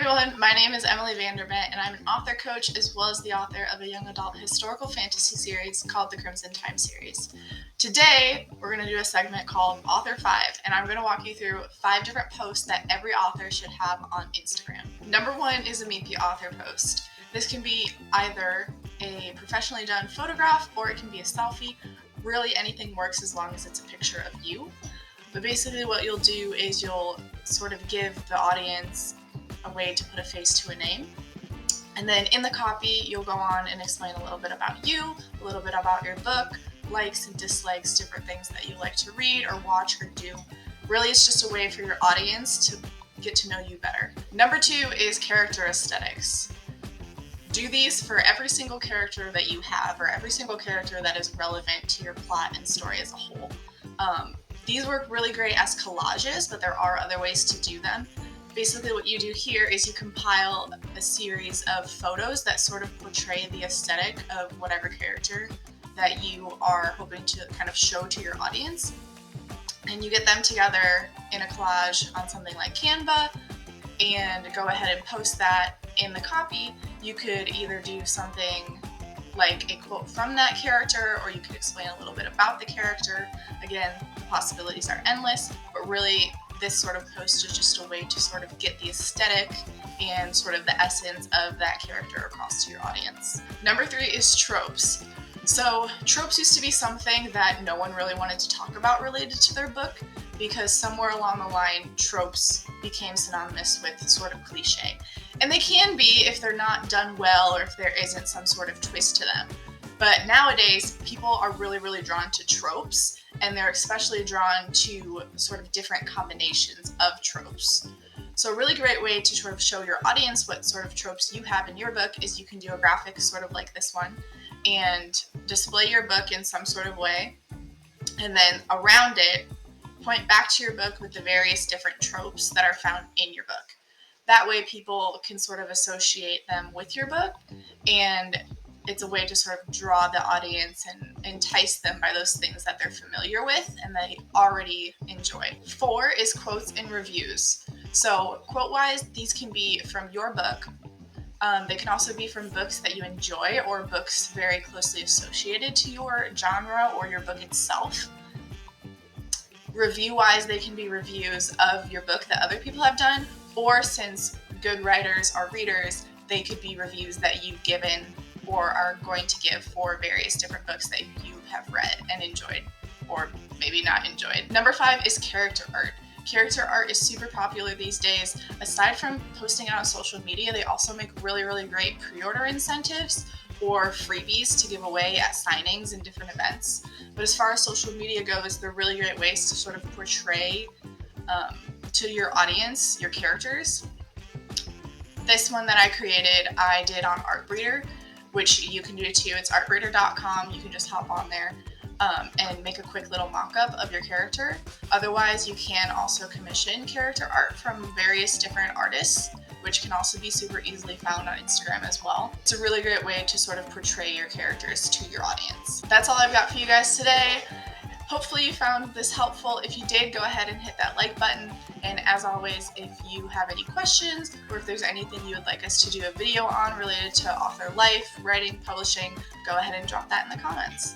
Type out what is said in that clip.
everyone, my name is Emily Vandermint and I'm an author coach as well as the author of a young adult historical fantasy series called the Crimson Time series. Today, we're going to do a segment called Author 5 and I'm going to walk you through 5 different posts that every author should have on Instagram. Number 1 is a Meet the Author post. This can be either a professionally done photograph or it can be a selfie. Really anything works as long as it's a picture of you. But basically what you'll do is you'll sort of give the audience a way to put a face to a name. And then in the copy, you'll go on and explain a little bit about you, a little bit about your book, likes and dislikes, different things that you like to read or watch or do. Really, it's just a way for your audience to get to know you better. Number 2 is character aesthetics. Do these for every single character that you have or every single character that is relevant to your plot and story as a whole. These work really great as collages, but there are other ways to do them. Basically what you do here is you compile a series of photos that sort of portray the aesthetic of whatever character that you are hoping to kind of show to your audience. And you get them together in a collage on something like Canva and go ahead and post that in the copy. You could either do something like a quote from that character, or you could explain a little bit about the character. Again, the possibilities are endless, but really this sort of post is just a way to sort of get the aesthetic and sort of the essence of that character across to your audience. Number 3 is tropes. So tropes used to be something that no one really wanted to talk about related to their book because somewhere along the line, tropes became synonymous with sort of cliche. And they can be if they're not done well or if there isn't some sort of twist to them. But nowadays, people are really drawn to tropes, and they're especially drawn to sort of different combinations of tropes. So a really great way to sort of show your audience what sort of tropes you have in your book is you can do a graphic sort of like this one and display your book in some sort of way, and then around it, point back to your book with the various different tropes that are found in your book. That way people can sort of associate them with your book, and it's a way to sort of draw the audience and entice them by those things that they're familiar with and they already enjoy. 4 is quotes and reviews. So quote-wise, these can be from your book. They can also be from books that you enjoy or books very closely associated to your genre or your book itself. Review-wise, they can be reviews of your book that other people have done, or since good writers are readers, they could be reviews that you've given or are going to give for various different books that you have read and enjoyed, or maybe not enjoyed. Number 5 is character art. Character art is super popular these days. Aside from posting it on social media, they also make really great pre-order incentives or freebies to give away at signings and different events. But as far as social media goes, they're really great ways to sort of portray to your audience, your characters. This one that I created, I did on Artbreeder, which you can do too. It's artbreeder.com. You can just hop on there and make a quick little mock-up of your character. Otherwise, you can also commission character art from various different artists, which can also be super easily found on Instagram as well. It's a really great way to sort of portray your characters to your audience. That's all I've got for you guys today. Hopefully you found this helpful. If you did, go ahead and hit that like button. And as always, if you have any questions or if there's anything you would like us to do a video on related to author life, writing, publishing, go ahead and drop that in the comments.